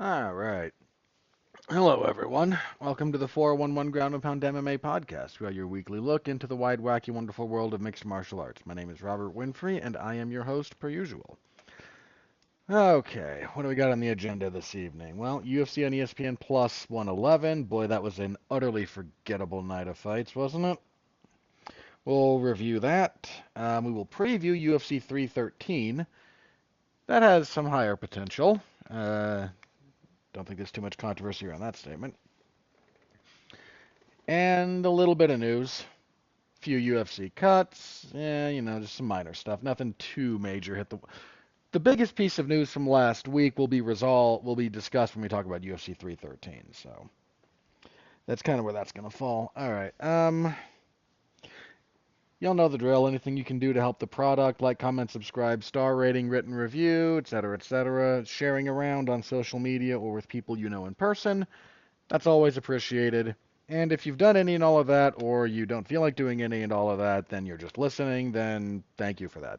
All right. Hello, everyone. Welcome to the 411 Ground and Pound MMA podcast. We are your weekly look into the wide, wacky, wonderful world of mixed martial arts. My name is Robert Winfrey, and I am your host, per usual. Okay, what do we got on the agenda this evening? Well, UFC on ESPN Plus 111. Boy, that was an utterly forgettable night of fights, wasn't it? We'll review that. We will preview UFC 313. That has some higher potential. Don't think there's too much controversy around that statement. And a little bit of news. Few UFC cuts, just some minor stuff. Nothing too major. The biggest piece of news from last week will be discussed when we talk about UFC 313. So that's kind of where that's gonna fall. All right. Y'all know the drill. Anything you can do to help the product, like, comment, subscribe, star rating, written review, etc., etc. Sharing around on social media or with people you know in person. That's always appreciated. And if you've done any and all of that, or you don't feel like doing any and all of that, then you're just listening, then thank you for that.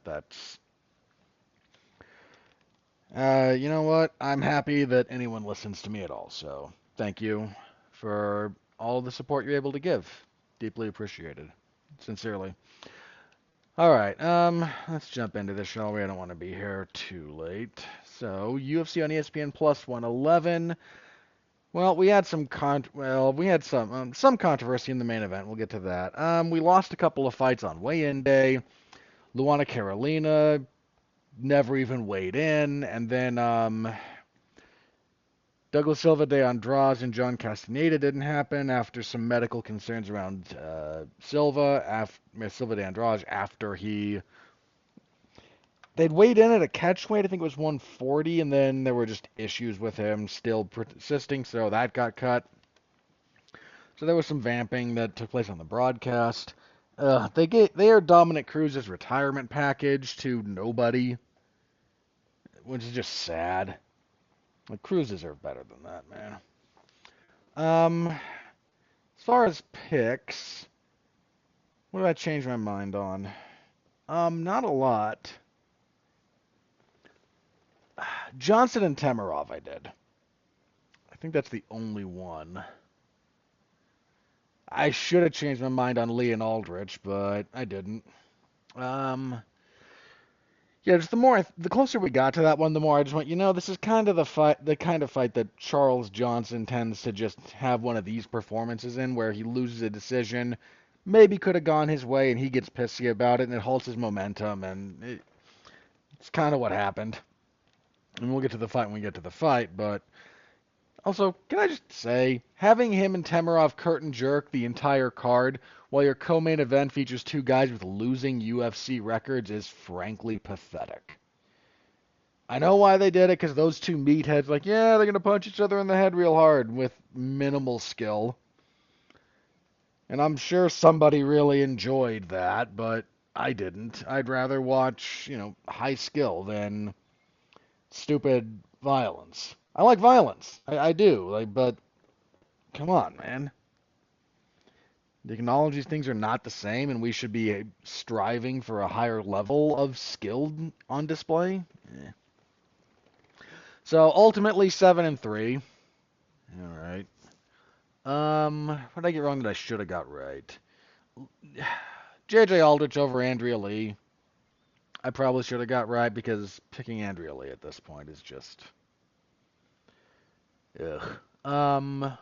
You know what? I'm happy that anyone listens to me at all. So thank you for all the support you're able to give. Deeply appreciated. Sincerely. All right, let's jump into this, shall we? I don't want to be here too late. So, UFC on ESPN Plus 111. Well, we had some controversy in the main event. We'll get to that. We lost a couple of fights on weigh-in day. Luana Carolina never even weighed in, and then Douglas Silva de Andrade and John Castaneda didn't happen after some medical concerns around Silva de Andrade after they'd weighed in at a catch weight. I think it was 140, and then there were just issues with him still persisting, so that got cut. So there was some vamping that took place on the broadcast. They aired Dominic Cruz's retirement package to nobody, which is just sad. Like, Cruz deserved better than that, man. As far as picks, what did I change my mind on? Not a lot. Johnson and Temerov, I did. I think that's the only one. I should have changed my mind on Lee and Aldrich, but I didn't. Um, yeah, just the closer we got to that one, the more I just went, this is kind of the kind of fight that Charles Johnson tends to just have one of these performances in, where he loses a decision, maybe could have gone his way, and he gets pissy about it, and it halts his momentum, and it's kind of what happened. And we'll get to the fight when we get to the fight, but also, can I just say, having him and Temerov curtain jerk the entire card while your co-main event features two guys with losing UFC records is frankly pathetic. I know why they did it, because those two meatheads, like, yeah, they're going to punch each other in the head real hard with minimal skill. And I'm sure somebody really enjoyed that, but I didn't. I'd rather watch, high skill than stupid violence. I like violence. I do. But come on, man. The acknowledge these things are not the same, and we should be striving for a higher level of skill on display. Eh. So ultimately, 7-3. All right. What did I get wrong that I should have got right? JJ Aldrich over Andrea Lee. I probably should have got right, because picking Andrea Lee at this point is just, ugh.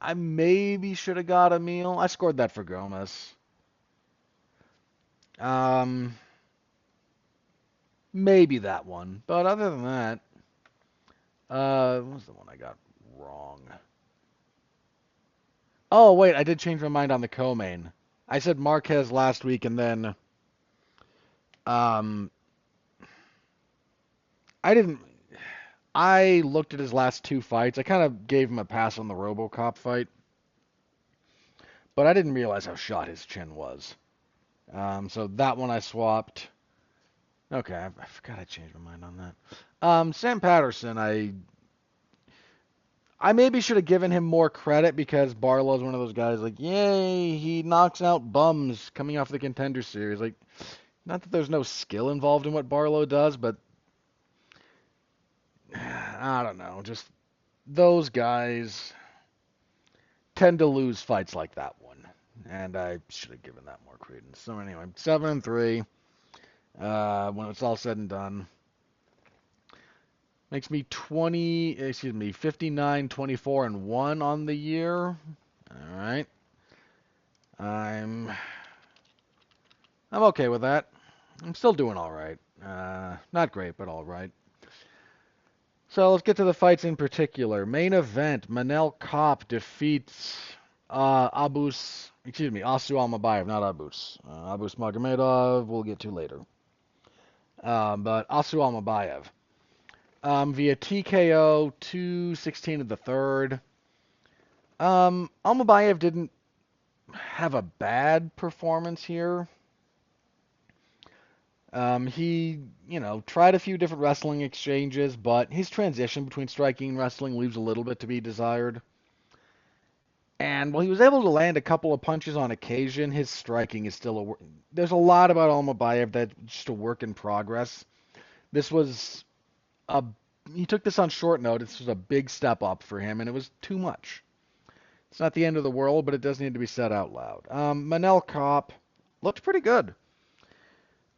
I maybe should have got Emil. I scored that for Gomez. Um, Maybe that one. But other than that, what was the one I got wrong? Oh, wait, I did change my mind on the co-main. I said Marquez last week, and then um, I didn't. I looked at his last two fights. I kind of gave him a pass on the RoboCop fight, but I didn't realize how shot his chin was. So that one I swapped. Okay, I forgot I changed my mind on that. Sam Patterson, I maybe should have given him more credit, because Barlow's one of those guys like, yay, he knocks out bums coming off the Contender Series. Like, Not that there's no skill involved in what Barlow does, but I don't know. Just those guys tend to lose fights like that one, and I should have given that more credence. So anyway, 7-3. When it's all said and done, makes me 59, 24, and 1 on the year. All right. I'm okay with that. I'm still doing all right. Not great, but all right. So let's get to the fights in particular. Main event: Manel Kape defeats Asu Almabayev, not Abus. Abus Magomedov, we'll get to later. But Asu Almabayev. Via TKO, 2:16 of the third. Almabayev didn't have a bad performance here. He, tried a few different wrestling exchanges, but his transition between striking and wrestling leaves a little bit to be desired. And while he was able to land a couple of punches on occasion, his striking is still there's a lot about Almabayev that's just a work in progress. He took this on short notice. This was a big step up for him, and it was too much. It's not the end of the world, but it does need to be said out loud. Manel Kape looked pretty good.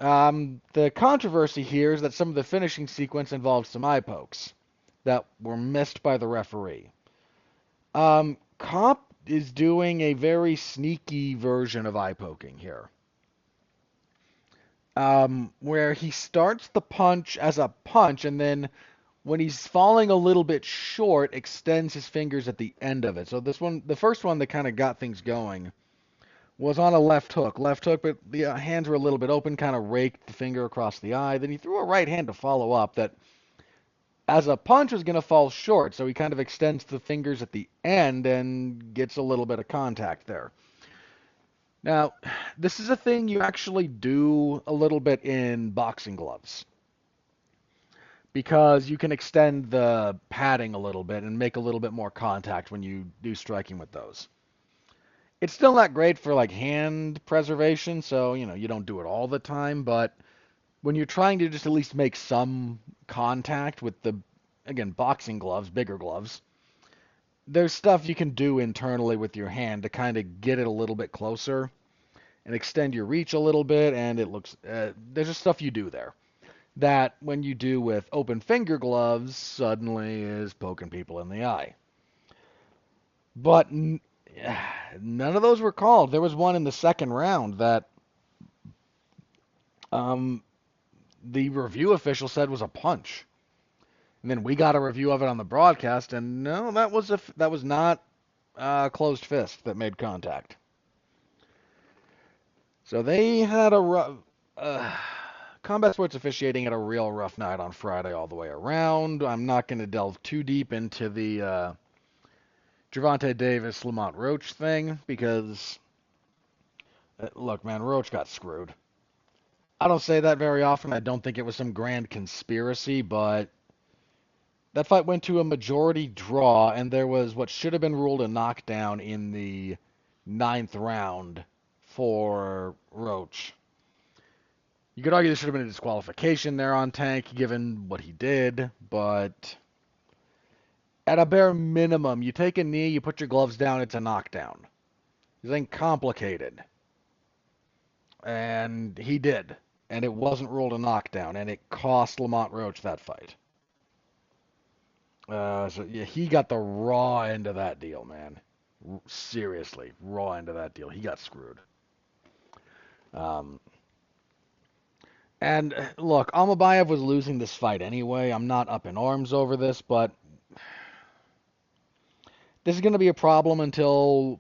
The controversy here is that some of the finishing sequence involved some eye pokes that were missed by the referee. Kape is doing a very sneaky version of eye poking here, where he starts the punch as a punch, and then when he's falling a little bit short, extends his fingers at the end of it. So the first one that kind of got things going, was on a left hook, but the hands were a little bit open, kind of raked the finger across the eye. Then he threw a right hand to follow up that, as a punch, was going to fall short, so he kind of extends the fingers at the end and gets a little bit of contact there. Now, this is a thing you actually do a little bit in boxing gloves, because you can extend the padding a little bit and make a little bit more contact when you do striking with those. It's still not great for like hand preservation, so you don't do it all the time, but when you're trying to just at least make some contact with the, again, boxing gloves, bigger gloves, there's stuff you can do internally with your hand to kind of get it a little bit closer and extend your reach a little bit, and it looks, there's just stuff you do there that when you do with open finger gloves suddenly is poking people in the eye. But none of those were called. There was one in the second round that the review official said was a punch. And then we got a review of it on the broadcast, and no, that was not a closed fist that made contact. So they had a rough... combat sports officiating had a real rough night on Friday all the way around. I'm not going to delve too deep into the Gervonta Davis, Lamont Roach thing, because, look, man, Roach got screwed. I don't say that very often. I don't think it was some grand conspiracy, but that fight went to a majority draw, and there was what should have been ruled a knockdown in the 9th round for Roach. You could argue there should have been a disqualification there on Tank, given what he did, but at a bare minimum, you take a knee, you put your gloves down, it's a knockdown. This ain't complicated. And he did. And it wasn't ruled a knockdown, and it cost Lamont Roach that fight. So yeah, he got the raw end of that deal, man. Seriously, raw end of that deal. He got screwed. And look, Almabayev was losing this fight anyway. I'm not up in arms over this, but this is going to be a problem until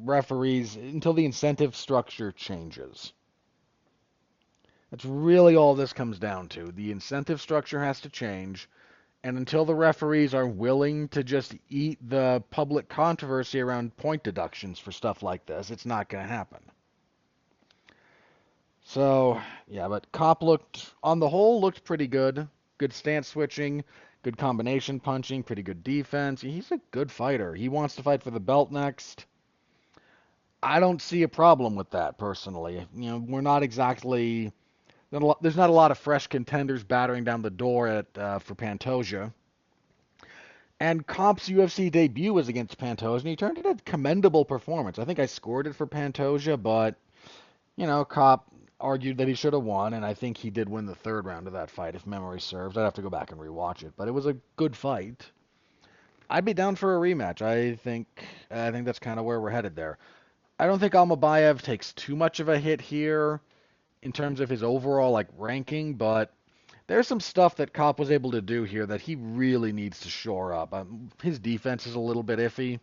the incentive structure changes. That's really all this comes down to. The incentive structure has to change, and until the referees are willing to just eat the public controversy around point deductions for stuff like this, it's not going to happen. So, yeah, but Kape on the whole, looked pretty good. Good stance switching, good combination punching, pretty good defense. He's a good fighter. He wants to fight for the belt next. I don't see a problem with that personally. We're not exactly there's not a lot of fresh contenders battering down the door at for Pantoja. And Comp's UFC debut was against Pantoja, and he turned in a commendable performance. I think I scored it for Pantoja, but Cop argued that he should have won, and I think he did win the third round of that fight, if memory serves. I'd have to go back and rewatch it, but it was a good fight. I'd be down for a rematch. I think that's kind of where we're headed there. I don't think Almabayev takes too much of a hit here in terms of his overall ranking, but there's some stuff that Kopp was able to do here that he really needs to shore up. His defense is a little bit iffy.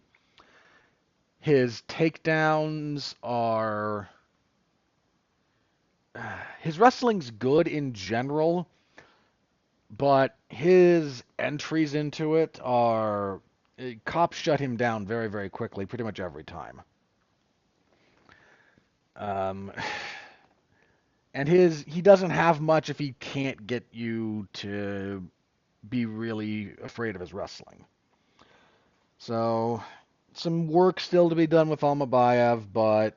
His takedowns are his wrestling's good in general, but his entries into it are Kopp shut him down very, very quickly, pretty much every time. Um, and he doesn't have much if he can't get you to be really afraid of his wrestling. So some work still to be done with Almabayev, but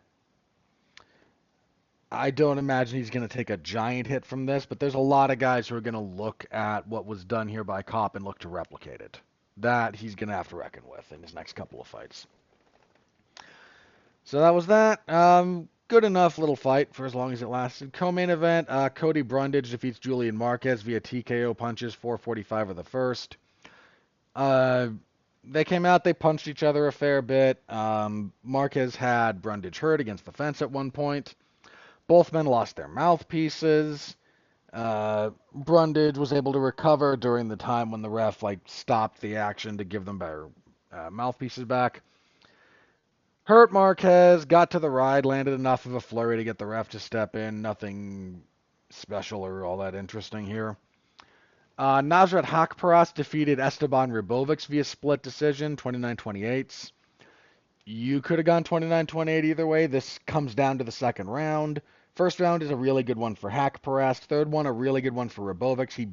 I don't imagine he's going to take a giant hit from this. But there's a lot of guys who are going to look at what was done here by Kopp and look to replicate it. That he's going to have to reckon with in his next couple of fights. So that was that. Good enough little fight for as long as it lasted. Co-main event, Cody Brundage defeats Julian Marquez via TKO punches, 4:45 of the first. They came out, they punched each other a fair bit. Marquez had Brundage hurt against the fence at one point. Both men lost their mouthpieces. Brundage was able to recover during the time when the ref stopped the action to give them their mouthpieces back. Hurt Marquez, got to the ride, landed enough of a flurry to get the ref to step in. Nothing special or all that interesting here. Nasrat Haqparast defeated Esteban Ribovics via split decision, 29-28. You could have gone 29-28 either way. This comes down to the second round. First round is a really good one for Haqparast. Third one, a really good one for Ribovics. He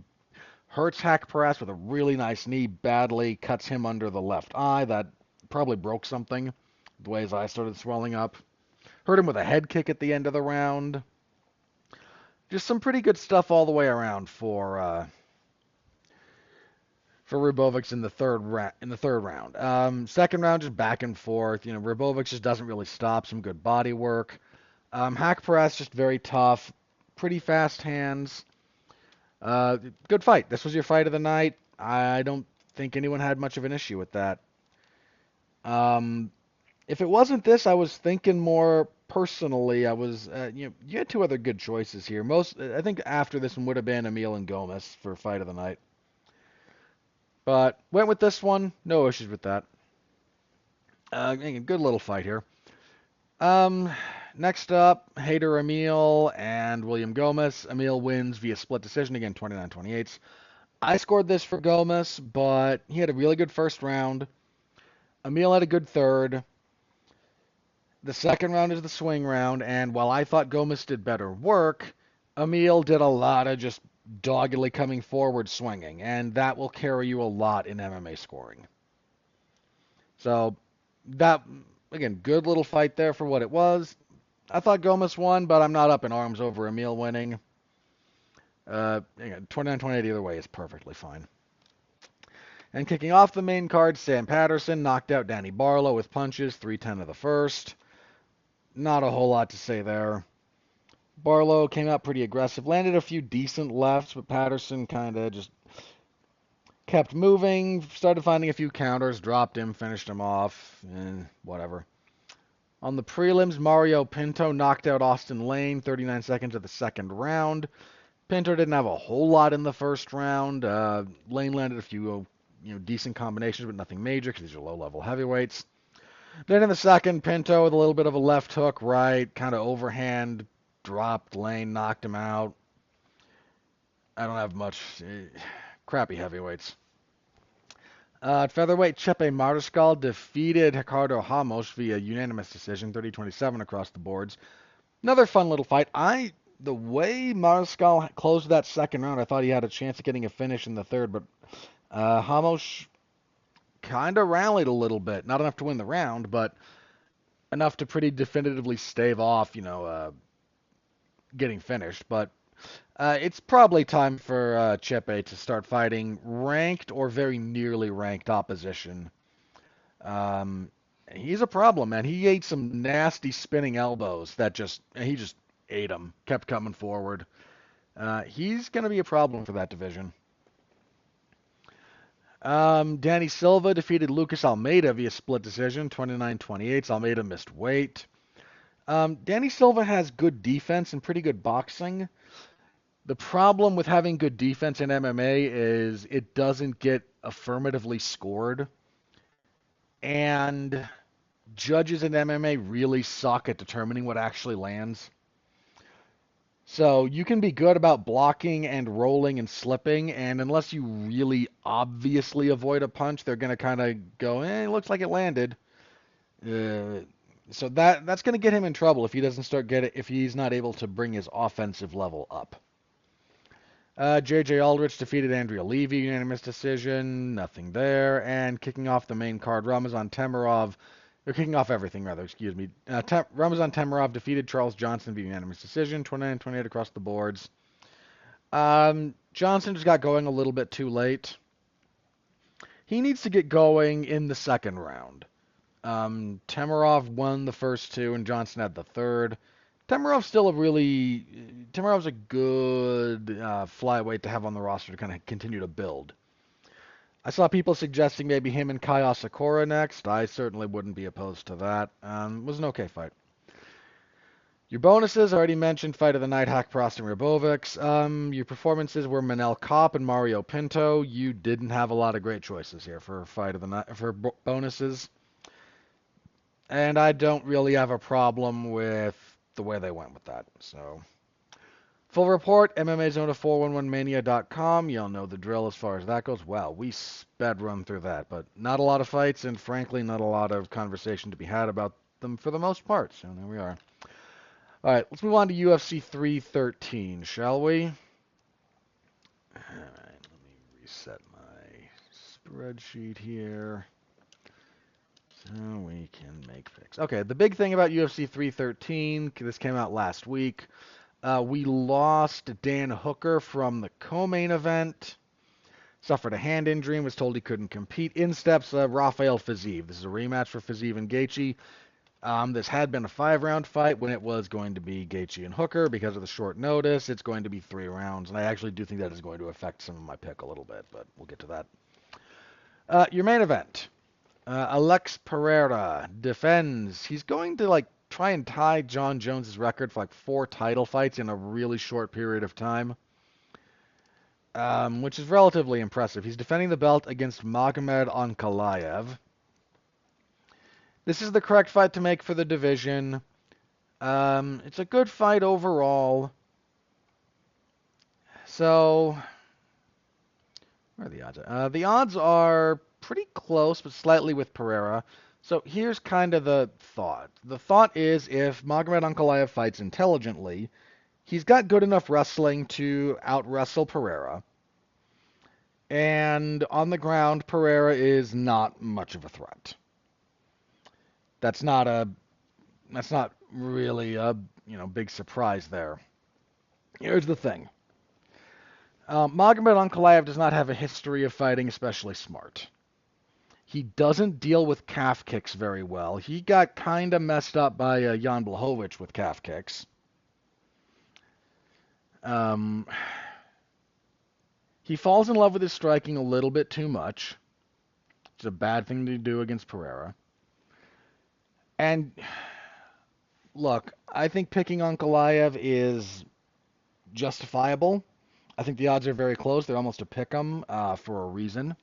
hurts Haqparast with a really nice knee, badly cuts him under the left eye. That probably broke something, the way his eye started swelling up. Hurt him with a head kick at the end of the round. Just some pretty good stuff all the way around for Ribovics in the third round. Second round, just back and forth. Ribovics just doesn't really stop. Some good body work. Haqparast just very tough, pretty fast hands. Good fight. This was your fight of the night. I don't think anyone had much of an issue with that. If it wasn't this, I was thinking more personally. You had two other good choices here. I think after this one would have been Emil and Gomez for fight of the night. But went with this one. No issues with that. Good little fight here. Next up, Hader Emil and William Gomez. Emil wins via split decision, again 29-28. I scored this for Gomez, but he had a really good first round. Emil had a good third. The second round is the swing round, and while I thought Gomez did better work, Emil did a lot of just doggedly coming forward swinging, and that will carry you a lot in MMA scoring. So that, again, good little fight there for what it was. I thought Gomez won, but I'm not up in arms over Emil winning. 29-28 either way is perfectly fine. And kicking off the main card, Sam Patterson knocked out Danny Barlow with punches, 3:10 of the first. Not a whole lot to say there. Barlow came out pretty aggressive, landed a few decent lefts, but Patterson kind of just kept moving, started finding a few counters, dropped him, finished him off, and whatever. On the prelims, Mario Pinto knocked out Austin Lane, 39 seconds of the second round. Pinto didn't have a whole lot in the first round. Lane landed a few decent combinations, but nothing major because these are low-level heavyweights. Then in the second, Pinto with a little bit of a left hook, right, kind of overhand, dropped Lane, knocked him out. I don't have much. Crappy heavyweights. At featherweight, Chepe Mariscal defeated Ricardo Ramos via unanimous decision, 30-27 across the boards. Another fun little fight. The way Mariscal closed that second round, I thought he had a chance of getting a finish in the third, but Ramos kind of rallied a little bit. Not enough to win the round, but enough to pretty definitively stave off, getting finished. But it's probably time for Chepe to start fighting ranked or very nearly ranked opposition. Um, he's a problem, man. He ate some nasty spinning elbows that he just ate them, kept coming forward. He's going to be a problem for that division. Danny Silva defeated Lucas Almeida via split decision, 29-28. Almeida missed weight. Danny Silva has good defense and pretty good boxing. The problem with having good defense in MMA is it doesn't get affirmatively scored. And judges in MMA really suck at determining what actually lands. So you can be good about blocking and rolling and slipping, and unless you really obviously avoid a punch, they're going to kind of go, it looks like it landed. So that's going to get him in trouble if he's not able to bring his offensive level up. J.J. Aldrich defeated Andrea Levy, unanimous decision, nothing there. And kicking off the main card, kicking off everything rather, excuse me. Ramazan Temirov defeated Charles Johnson via unanimous decision, 29-28 across the boards. Johnson just got going a little bit too late. He needs to get going in the second round. Temirov won the first two, and Johnson had the third. Temirov's a good flyweight to have on the roster to kind of continue to build. I saw people suggesting maybe him and Kai Asakura next. I certainly wouldn't be opposed to that. It was an okay fight. Your bonuses, I already mentioned Fight of the Night, Hak Prost and Rabovics. Your performances were Manel Kopp and Mario Pinto. You didn't have a lot of great choices here for Fight of the Night for bonuses. And I don't really have a problem with the way they went with that. So, full report, MMAZona411mania.com. You'll know the drill as far as that goes. Wow, we sped run through that, but not a lot of fights, and frankly, not a lot of conversation to be had about them for the most part. So there we are. All right, let's move on to UFC 313, shall we? All right, let me reset my spreadsheet here so we can make picks. Okay, the big thing about UFC 313, this came out last week. We lost Dan Hooker from the co-main event. Suffered a hand injury and was told he couldn't compete. In steps Rafael Fiziev. This is a rematch for Fiziev and Gaethje. This had been a 5-round fight when it was going to be Gaethje and Hooker. Because of the short notice, it's going to be 3 rounds. And I actually do think that is going to affect some of my pick a little bit, but we'll get to that. Your main event. Alex Pereira defends. He's going to try and tie John Jones's record for 4 title fights in a really short period of time, which is relatively impressive. He's defending the belt against Magomed Ankalaev. This is the correct fight to make for the division. It's a good fight overall. So, where are the odds? The odds are pretty close, but slightly with Pereira. So here's kind of the thought. The thought is if Magomed Ankalaev fights intelligently, he's got good enough wrestling to out-wrestle Pereira. And on the ground, Pereira is not much of a threat. That's not really a big surprise there. Here's the thing. Magomed Ankalaev does not have a history of fighting especially smart. He doesn't deal with calf kicks very well. He got kind of messed up by Jan Blachowicz with calf kicks. He falls in love with his striking a little bit too much. It's a bad thing to do against Pereira. And look, I think picking Ankalaev is justifiable. I think the odds are very close. They're almost a pick 'em for a reason.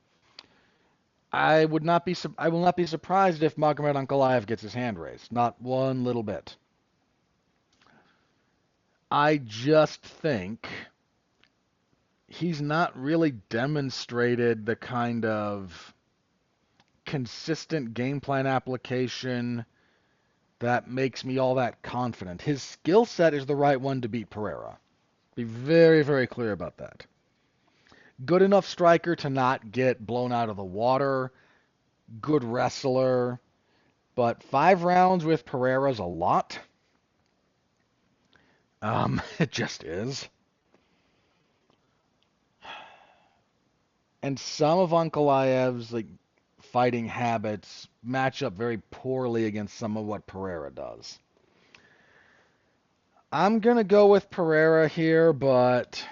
I will not be surprised if Magomed Ankalaev gets his hand raised. Not one little bit. I just think he's not really demonstrated the kind of consistent game plan application that makes me all that confident. His skill set is the right one to beat Pereira. Be very, very clear about that. Good enough striker to not get blown out of the water. Good wrestler. But 5 rounds with Pereira's a lot. It just is. And some of Ankalaev's fighting habits match up very poorly against some of what Pereira does. I'm gonna go with Pereira here, but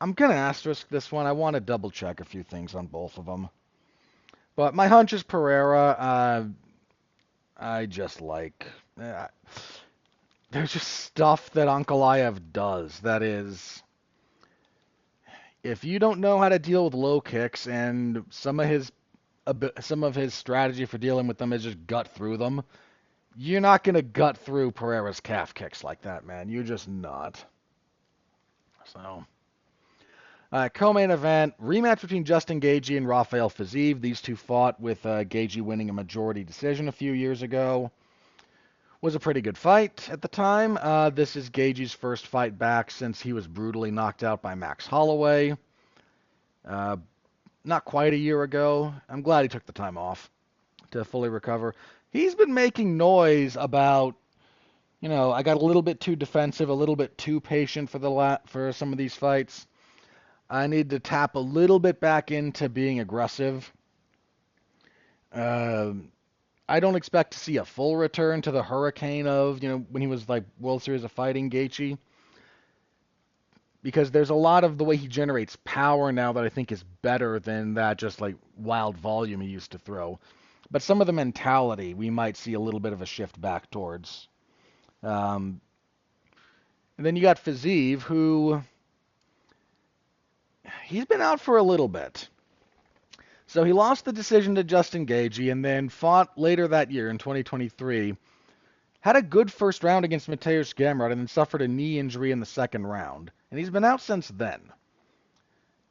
I'm gonna asterisk this one. I want to double check a few things on both of them. But my hunch is Pereira. I just like. There's just stuff that Ankalaev does that is. If you don't know how to deal with low kicks, and some of his strategy for dealing with them is just gut through them, you're not gonna gut through Pereira's calf kicks like that, man. You're just not. So. Co-main event, rematch between Justin Gaethje and Rafael Fiziev. These two fought with Gaethje winning a majority decision a few years ago. Was a pretty good fight at the time. This is Gaethje's first fight back since he was brutally knocked out by Max Holloway. Not quite a year ago. I'm glad he took the time off to fully recover. He's been making noise about, I got a little bit too defensive, a little bit too patient for some of these fights. I need to tap a little bit back into being aggressive. I don't expect to see a full return to the hurricane of, when he was World Series of Fighting Gaethje. Because there's a lot of the way he generates power now that I think is better than that just wild volume he used to throw. But some of the mentality we might see a little bit of a shift back towards. And then you got Fiziev, who he's been out for a little bit. So he lost the decision to Justin Gaethje and then fought later that year in 2023. Had a good first round against Mateusz Gamrot and then suffered a knee injury in the second round. And he's been out since then.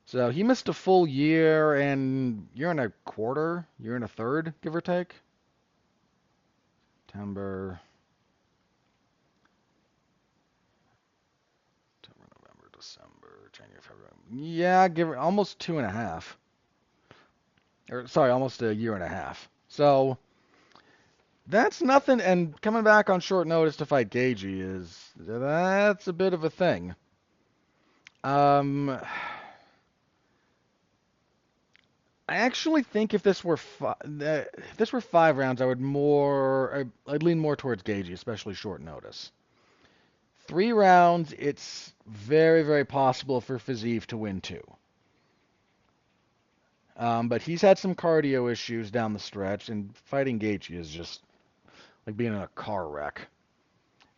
So he missed a full year and year and a quarter, year and a third, give or take. September, November, December, January, February. Yeah, almost 2.5. Almost a year and a half. So that's nothing. And coming back on short notice to fight Gaethje that's a bit of a thing. I actually think if this were 5 rounds, I'd lean more towards Gaethje, especially short notice. 3 rounds, it's very, very possible for Fiziev to win 2. But he's had some cardio issues down the stretch, and fighting Gaethje is just like being in a car wreck.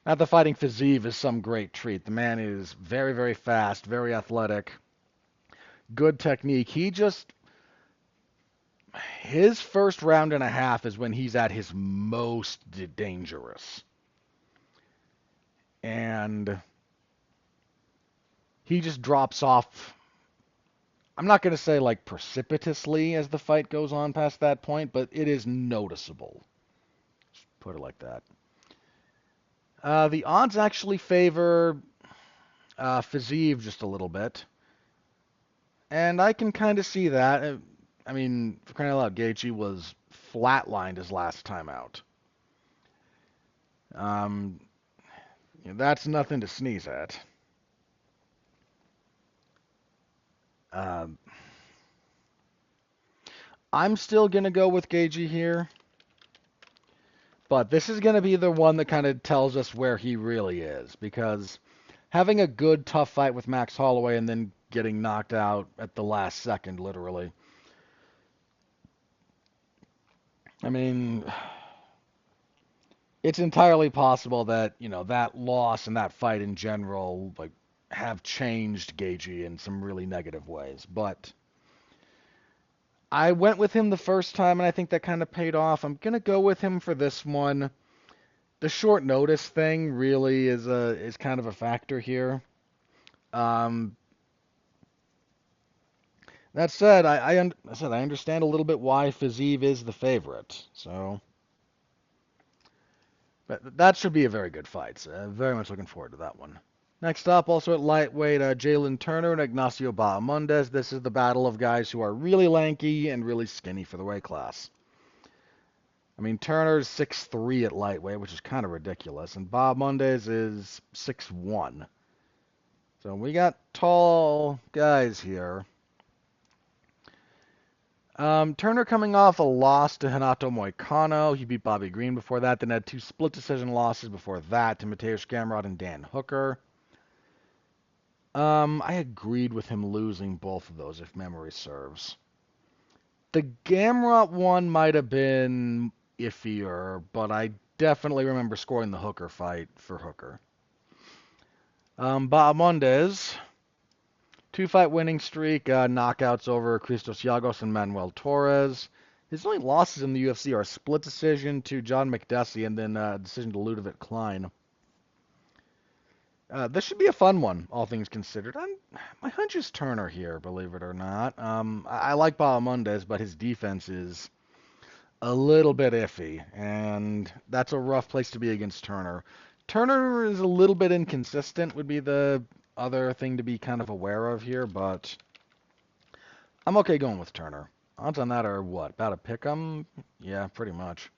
Not that fighting Fiziev is some great treat. The man is very, very fast, very athletic, good technique. His first round and a half is when he's at his most dangerous. And he just drops off. I'm not going to say precipitously as the fight goes on past that point, but it is noticeable. Just put it like that. The odds actually favor Fiziev just a little bit. And I can kind of see that. I mean, for crying out loud, Gaethje was flatlined his last time out. That's nothing to sneeze at. I'm still going to go with Gaethje here. But this is going to be the one that kind of tells us where he really is. Because having a good, tough fight with Max Holloway and then getting knocked out at the last second, literally. I mean, it's entirely possible that, that loss and that fight in general, have changed Gaethje in some really negative ways. But I went with him the first time, and I think that kind of paid off. I'm going to go with him for this one. The short notice thing really is kind of a factor here. That said, I understand a little bit why Fiziev is the favorite. So, but that should be a very good fight. So very much looking forward to that one. Next up, also at lightweight, Jalen Turner and Ignacio Bahamondes. This is the battle of guys who are really lanky and really skinny for the weight class. I mean, Turner's 6'3" at lightweight, which is kind of ridiculous, and Bob Mondays is 6'1". So we got tall guys here. Turner coming off a loss to Renato Moicano. He beat Bobby Green before that, then had 2 split decision losses before that to Mateusz Gamrot and Dan Hooker. I agreed with him losing both of those, if memory serves. The Gamrot one might have been iffier, but I definitely remember scoring the Hooker fight for Hooker. Bahamondes, 2-fight winning streak, knockouts over Christos Giagos and Manuel Torres. His only losses in the UFC are a split decision to John McDessie and then a decision to Ludovic Klein. This should be a fun one, all things considered. My hunch is Turner here, believe it or not. I like Bahamondes, but his defense is a little bit iffy, and that's a rough place to be against Turner. Turner is a little bit inconsistent, would be the other thing to be kind of aware of here, but I'm okay going with Turner. Odds on that are what? About a pick 'em? Yeah, pretty much.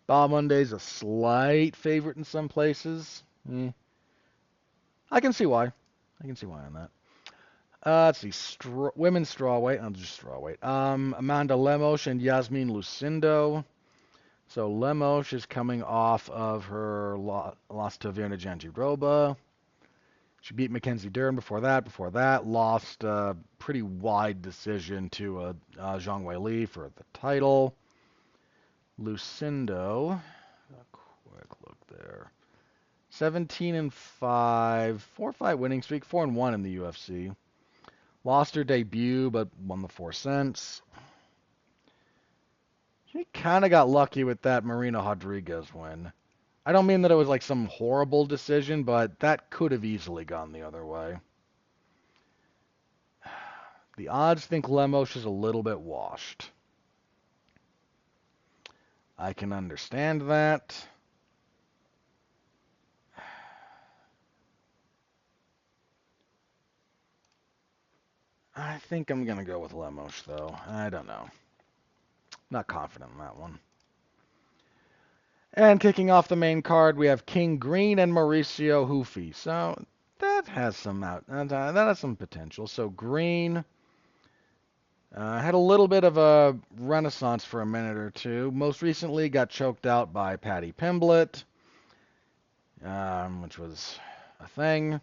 Bahamondes a slight favorite in some places. I can see why. I can see why on that. Let's see. Women's strawweight. I'm just strawweight. Amanda Lemos and Yasmin Lucindo. So Lemos is coming off of her loss to Virna Jandiroba. She beat Mackenzie Dern before that. Before that, lost a pretty wide decision to Zhang Weili for the title. Lucindo, a quick look there. 17-5, 4-fight winning streak, 4-1 in the UFC. Lost her debut, but won the 4 cents. She kind of got lucky with that Marina Rodriguez win. I don't mean that it was like some horrible decision, but that could have easily gone the other way. The odds think Lemos is a little bit washed. I can understand that. I think I'm going to go with Lemos, though. I don't know. Not confident in that one. And kicking off the main card, we have King Green and Mauricio Hoofy. So that has some potential. So Green had a little bit of a renaissance for a minute or two. Most recently got choked out by Paddy Pimblett, which was a thing.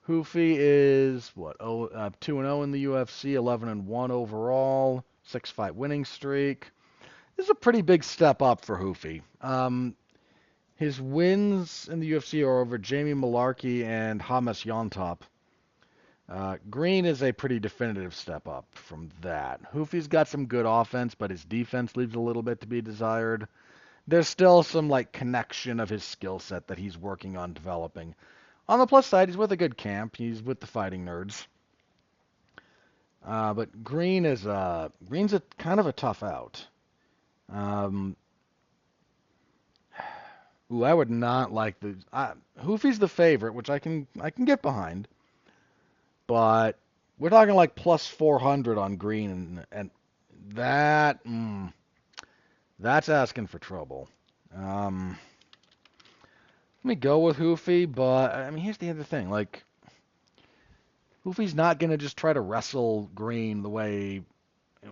Hoofy is 2-0 in the UFC, 11-1 overall, 6-fight winning streak. This is a pretty big step up for Hoofy. His wins in the UFC are over Jamie Malarkey and Hamas Yontop. Green is a pretty definitive step up from that. Hoofy's got some good offense, but his defense leaves a little bit to be desired. There's still some connection of his skill set that he's working on developing. On the plus side, he's with a good camp. He's with the Fighting Nerds. But Green's a kind of a tough out. I would not like the Hoofy's the favorite, which I can get behind. But we're talking like plus 400 on Green, and that that's asking for trouble. Let me go with Hoofy, but I mean, here's the other thing. Hoofy's not going to just try to wrestle Green the way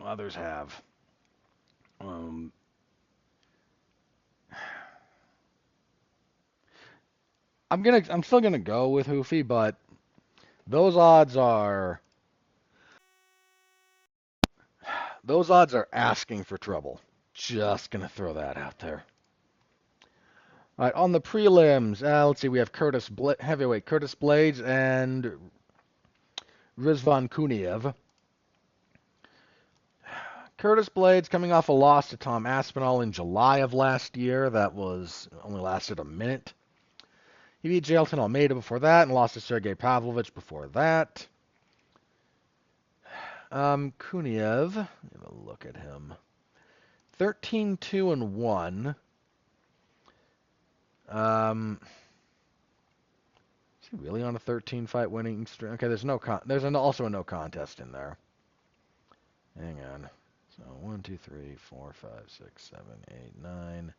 others have. I'm still gonna go with Hoofy, but those odds are asking for trouble. Just gonna throw that out there. All right, on the prelims, let's see, we have heavyweight Curtis Blades and Rizvan Kuniev. Curtis Blades coming off a loss to Tom Aspinall in July of last year. That only lasted a minute. He beat Jailton Almeida before that and lost to Sergey Pavlovich before that. Kuniev, have a look at him. 13-2-1. Is he really on a 13-fight winning streak? Okay, there's also a no contest in there. Hang on. So 1, 2, 3, 4, 5, 6, 7, 8, 9.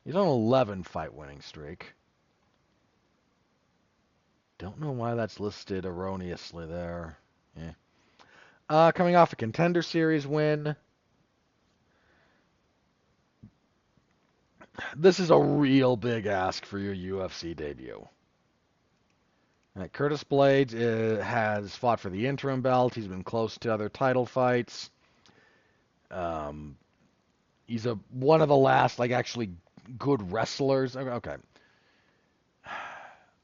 He's on an 11 fight winning streak. Don't know why that's listed erroneously there. Yeah. Coming off a Contender Series win. This is a real big ask for your UFC debut. Curtis Blades has fought for the interim belt. He's been close to other title fights. He's one of the last actually good wrestlers. Okay.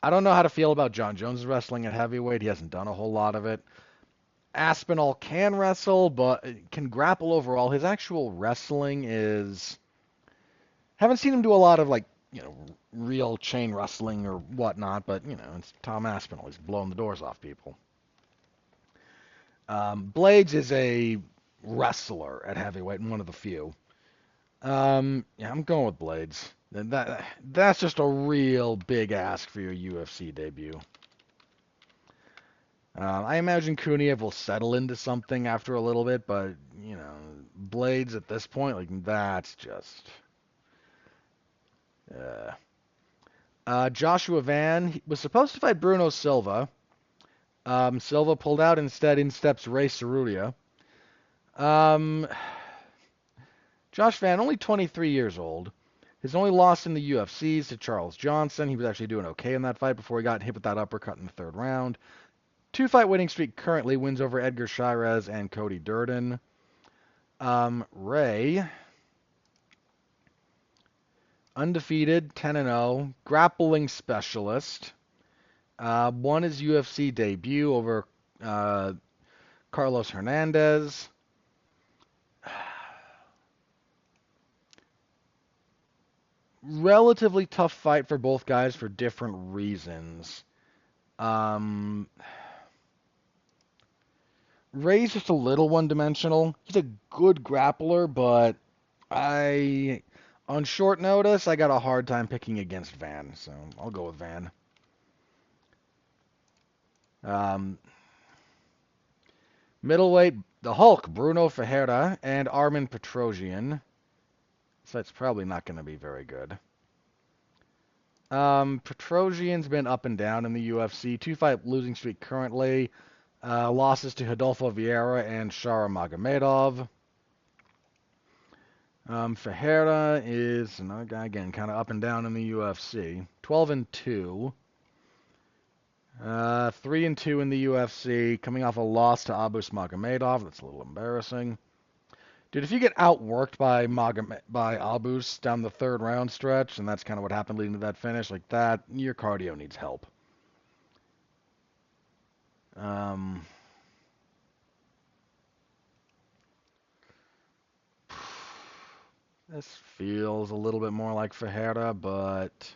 I don't know how to feel about John Jones' wrestling at heavyweight. He hasn't done a whole lot of it. Aspinall can wrestle, but can grapple overall. His actual wrestling is... Haven't seen him do a lot of real chain wrestling or whatnot, but it's Tom Aspinall. He's blowing the doors off people. Blades is a wrestler at heavyweight and one of the few. Yeah, I'm going with Blades. That's just a real big ask for your UFC debut. I imagine Kuniev will settle into something after a little bit, but Blades at this point, that's just. Joshua Van was supposed to fight Bruno Silva. Silva pulled out. Instead, in steps Ray Cerrutia. Josh Van, only 23 years old. His only loss in the UFC is to Charles Johnson. He was actually doing okay in that fight before he got hit with that uppercut in the third round. 2-fight winning streak currently, wins over Edgar Shirez and Cody Durden. Ray, undefeated, 10-0, grappling specialist. Won his UFC debut over Carlos Hernandez. Relatively tough fight for both guys for different reasons. Ray's just a little one-dimensional. He's a good grappler, but on short notice, I got a hard time picking against Van, so I'll go with Van. Middleweight, the Hulk, Bruno Ferreira, and Armin Petrosyan. So that's probably not going to be very good. Petrosyan's been up and down in the UFC. 2-fight losing streak currently. Losses to Rodolfo Vieira and Shara Magomedov. Ferreira is another guy, again, kind of up and down in the UFC. 12-2. 3-2 in the UFC, coming off a loss to Abus Magomedov. That's a little embarrassing. Dude, if you get outworked by Abus down the third round stretch, and that's kind of what happened leading to that finish, that, your cardio needs help. This feels a little bit more like Ferreira, but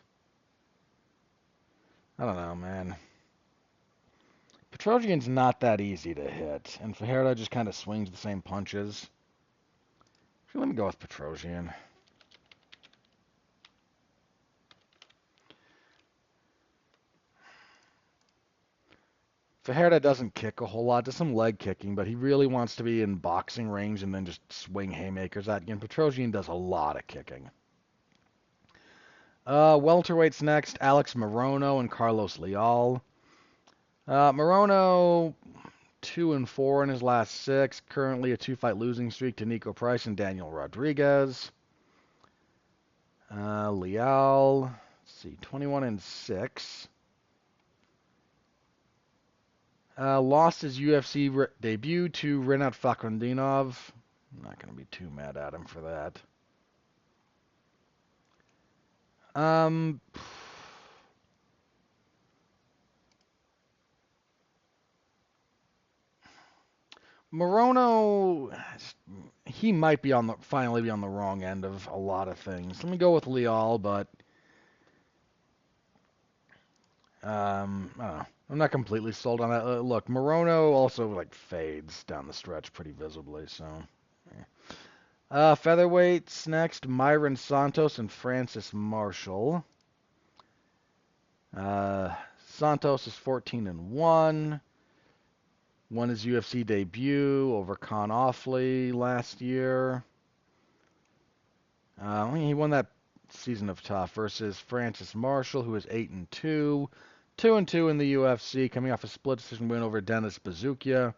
I don't know, man. Petrosyan's not that easy to hit, and Ferreira just kind of swings the same punches. So let me go with Petrosyan. Ferreira doesn't kick a whole lot, does some leg kicking, but he really wants to be in boxing range and then just swing haymakers at you. And Petrosyan does a lot of kicking. Welterweights next, Alex Morono and Carlos Leal. Morono, 2-4 in his last 6. Currently a 2-fight losing streak to Nico Price and Daniel Rodriguez. Leal, let's see, 21-6. Lost his UFC debut to Renat Fakhundinov. I'm not going to be too mad at him for that. Morono, he might be finally be on the wrong end of a lot of things. Let me go with Leal, but I don't know. I'm not completely sold on that. Look, Morono also fades down the stretch pretty visibly, so. Featherweights next, Myron Santos and Francis Marshall. Santos is 14-1. Won his UFC debut over Con Offley last year. He won that season of Tough versus Francis Marshall, who is 8-2. 2-2 in the UFC, coming off a split decision win over Dennis Bazookia.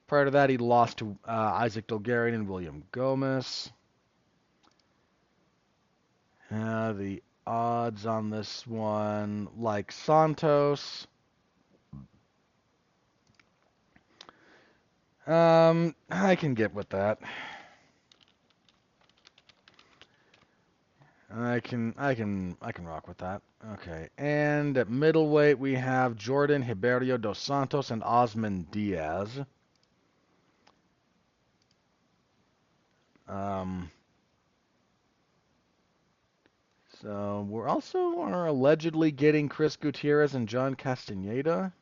Prior to that, he lost to Isaac Dulgarian and William Gomez. The odds on this one, like Santos. I can get with that. I can rock with that. Okay, and at middleweight we have Jordan Ribeiro dos Santos and Osman Diaz. So we're also allegedly getting Chris Gutierrez and John Castaneda.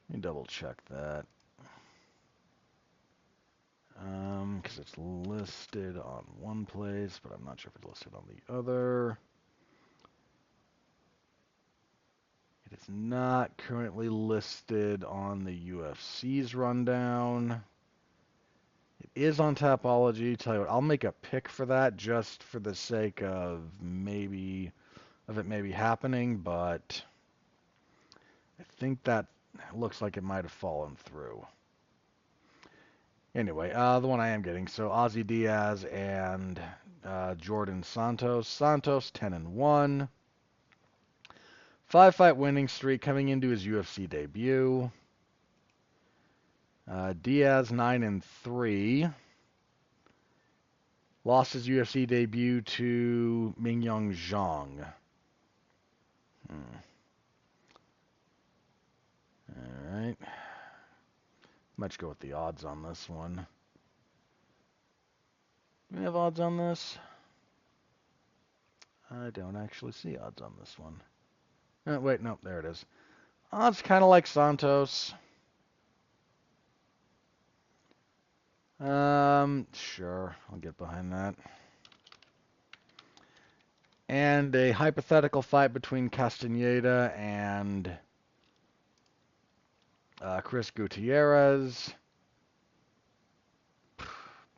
Let me double check that. Because it's listed on one place, but I'm not sure if it's listed on the other. It is not currently listed on the UFC's rundown. It is on Tapology. Tell you what, I'll make a pick for that just for the sake of it maybe happening, but I think that looks like it might have fallen through. Anyway, the one I am getting, so Ozzy Diaz and Jordan Santos. Santos 10-1. 5-fight winning streak coming into his UFC debut. Diaz 9-3. Lost his UFC debut to Mingyong Zhang. Alright. Let's go with the odds on this one. Do we have odds on this? I don't actually see odds on this one. Wait, no, there it is. Odds kind of like Santos. Sure, I'll get behind that. And a hypothetical fight between Castaneda and Chris Gutierrez.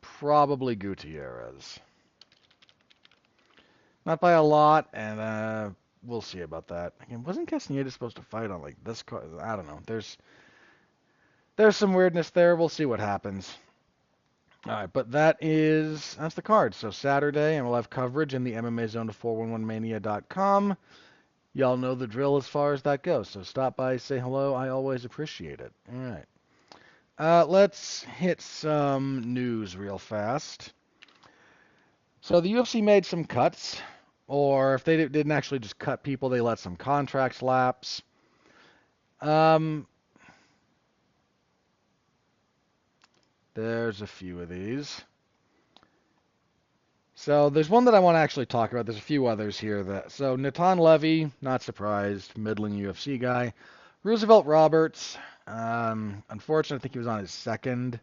Probably Gutierrez. Not by a lot, and we'll see about that. Again, wasn't Castaneda supposed to fight on like this card? I don't know. There's some weirdness there. We'll see what happens. All right, but that's the card. So Saturday, and we'll have coverage in the MMA Zone to 411mania.com. Y'all know the drill as far as that goes. So stop by, say hello. I always appreciate it. All right. Let's hit some news real fast. So the UFC made some cuts, or if they didn't actually just cut people, they let some contracts lapse. There's a few of these. So there's one that I want to actually talk about. There's a few others here. So Natan Levy, not surprised, middling UFC guy. Roosevelt Roberts, unfortunately, I think he was on his second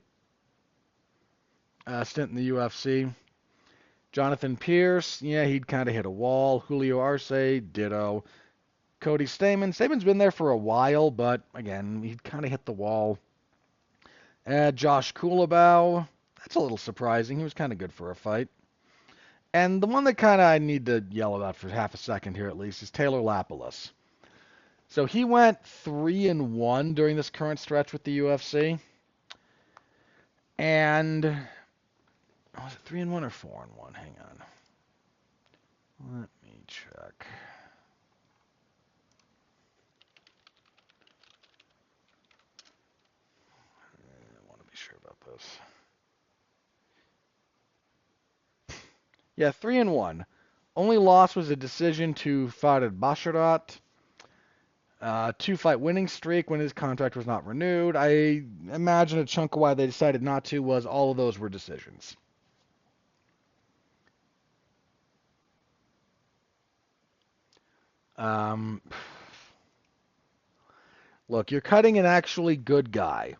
stint in the UFC. Jonathan Pierce, yeah, he'd kind of hit a wall. Julio Arce, ditto. Cody Staman's been there for a while, but again, he'd kind of hit the wall. Josh Kulabau, that's a little surprising. He was kind of good for a fight. And the one that kind of I need to yell about for half a second here at least is Taylor Lapilus. So he went 3-1 during this current stretch with the UFC. And was it 3-1 or 4-1? Hang on. Let me check. I want to be sure about this. Yeah, 3-1. Only loss was a decision to Farid Basharat. 2-fight winning streak when his contract was not renewed. I imagine a chunk of why they decided not to was all of those were decisions. Look, you're cutting an actually good guy.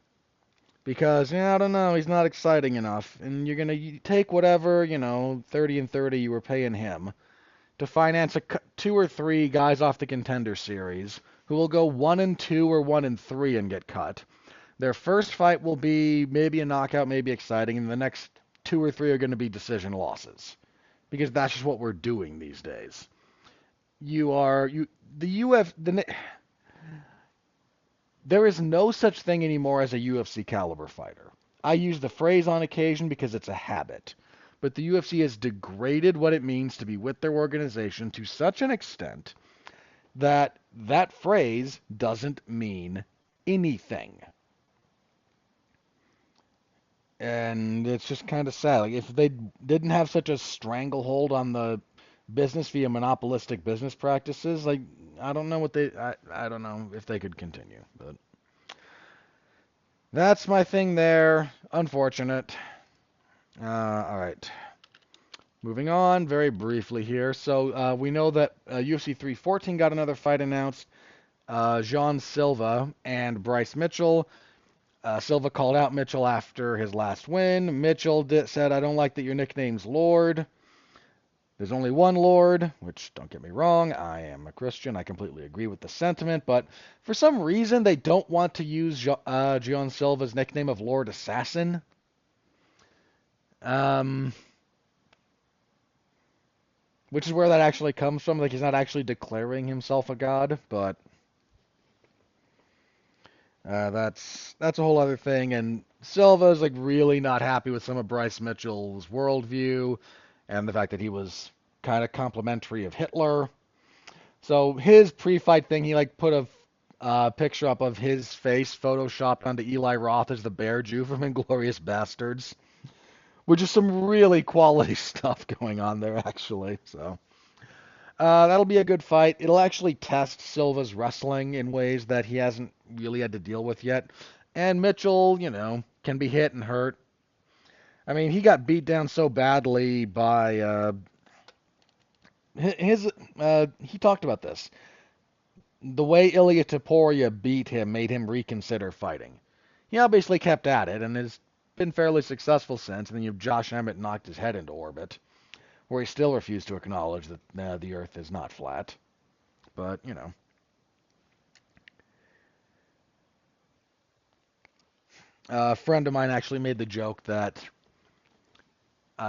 Because, I don't know, he's not exciting enough. And you're going to take whatever, 30 and 30 you were paying him to finance two or three guys off the Contender Series who will go 1-2 or 1-3 and get cut. Their first fight will be maybe a knockout, maybe exciting, and the next two or three are going to be decision losses because that's just what we're doing these days. There is no such thing anymore as a UFC caliber fighter. I use the phrase on occasion because it's a habit. But the UFC has degraded what it means to be with their organization to such an extent that that phrase doesn't mean anything. And it's just kind of sad. Like if they didn't have such a stranglehold on the business via monopolistic business practices, like I don't know I don't know if they could continue. But that's my thing there. Unfortunate. All right. Moving on very briefly here. So we know that UFC 314 got another fight announced. Jean Silva and Bryce Mitchell. Silva called out Mitchell after his last win. Mitchell said, I don't like that your nickname's Lord. There's only one Lord, which, don't get me wrong, I am a Christian. I completely agree with the sentiment, but for some reason they don't want to use Jean Silva's nickname of Lord Assassin. Which is where that actually comes from. Like, he's not actually declaring himself a god, but that's a whole other thing. And Silva's like really not happy with some of Bryce Mitchell's worldview and the fact that he was kind of complimentary of Hitler. So his pre-fight thing, he like put a picture up of his face photoshopped onto Eli Roth as the Bear Jew from Inglourious Bastards, which is some really quality stuff going on there, actually. So that'll be a good fight. It'll actually test Silva's wrestling in ways that he hasn't really had to deal with yet. And Mitchell, can be hit and hurt. I mean, he got beat down so badly by he talked about this. The way Ilya Taporia beat him made him reconsider fighting. He obviously kept at it and has been fairly successful since. And then Josh Emmett knocked his head into orbit, where he still refused to acknowledge that the Earth is not flat. But, a friend of mine actually made the joke that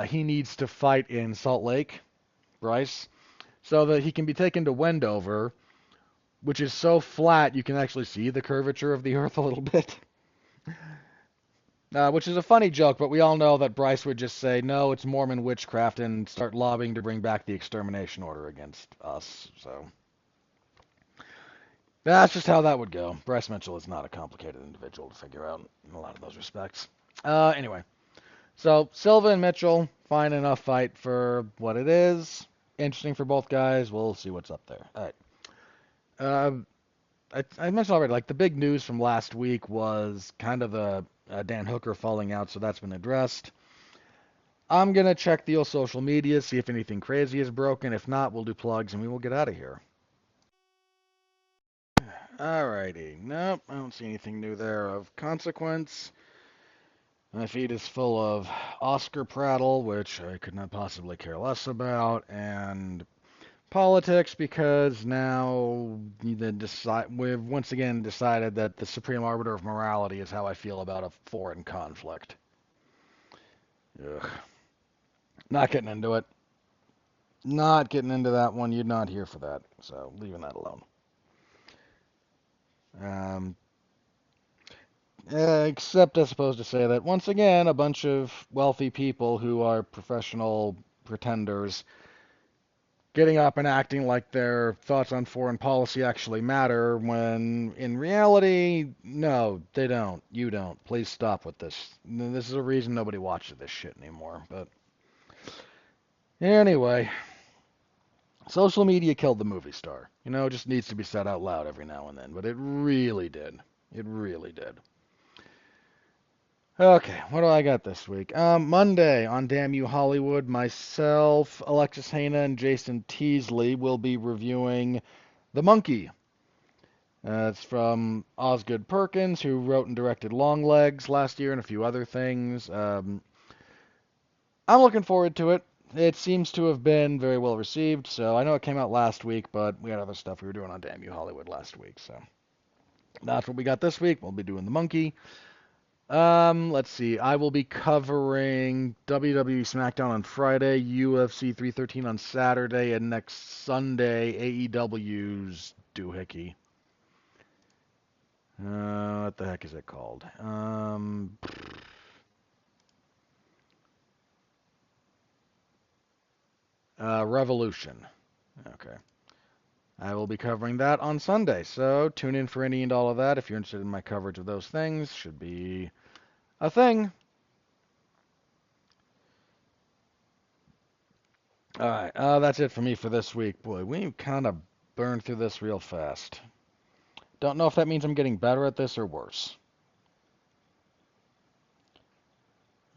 he needs to fight in Salt Lake, Bryce, so that he can be taken to Wendover, which is so flat you can actually see the curvature of the Earth a little bit. Which is a funny joke, but we all know that Bryce would just say, no, it's Mormon witchcraft, and start lobbying to bring back the extermination order against us. So that's just how that would go. Bryce Mitchell is not a complicated individual to figure out in a lot of those respects. Anyway, so Silva and Mitchell, fine enough fight for what it is. Interesting for both guys. We'll see what's up there. All right. I mentioned already, like the big news from last week was kind of the Dan Hooker falling out, so that's been addressed. I'm going to check the old social media, see if anything crazy is broken. If not, we'll do plugs and we will get out of here. Alrighty. Nope, I don't see anything new there of consequence. My feed is full of Oscar prattle, which I could not possibly care less about, and politics because now we've once again decided that the supreme arbiter of morality is how I feel about a foreign conflict. Ugh. Not getting into it. Not getting into that one. You're not here for that, so leaving that alone. Except I suppose to say that once again, a bunch of wealthy people who are professional pretenders getting up and acting like their thoughts on foreign policy actually matter, when in reality, no, they don't. You don't. Please stop with this. This is a reason nobody watches this shit anymore. But anyway, social media killed the movie star. It just needs to be said out loud every now and then. But it really did. It really did. Okay, what do I got this week? Monday on Damn You Hollywood, myself, Alexis Hana, and Jason Teasley will be reviewing The Monkey. It's from Osgood Perkins, who wrote and directed Longlegs last year and a few other things. I'm looking forward to it. it seems to have been very well received. So I know it came out last week, but we had other stuff we were doing on Damn You Hollywood last week. So that's what we got this week. We'll be doing the Monkey. Let's see. I will be covering WWE SmackDown on Friday, UFC 313 on Saturday, and next Sunday AEW's Doohickey. What the heck is it called? Revolution. Okay. I will be covering that on Sunday, so tune in for any and all of that if you're interested in my coverage of those things. Should be a thing. All right, that's it for me for this week. Boy, we kind of burned through this real fast. Don't know if that means I'm getting better at this or worse.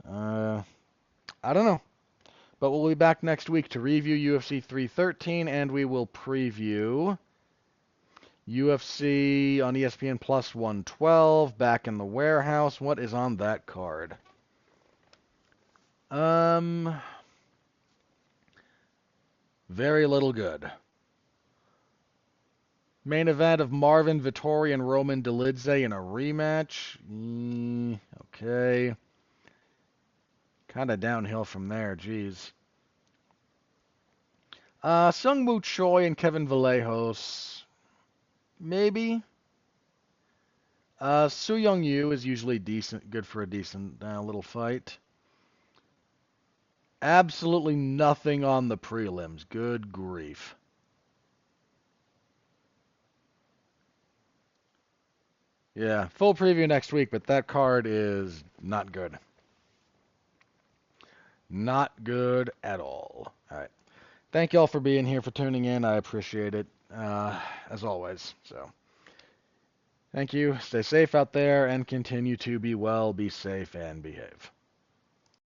Uh, I don't know. But we'll be back next week to review UFC 313, and we will preview UFC on ESPN Plus 112, Back in the Warehouse. What is on that card? Very little good. Main event of Marvin Vettori and Roman Dolidze in a rematch. Okay. Kind of downhill from there, geez. Sung-Woo Choi and Kevin Vallejos. Maybe. Soo Young-Yu is usually decent, good for a decent little fight. Absolutely nothing on the prelims. Good grief. Yeah, full preview next week, but that card is not good. Not good at all. All right. Thank you all for being here, for tuning in. I appreciate it, as always. So, thank you. Stay safe out there and continue to be well, be safe, and behave.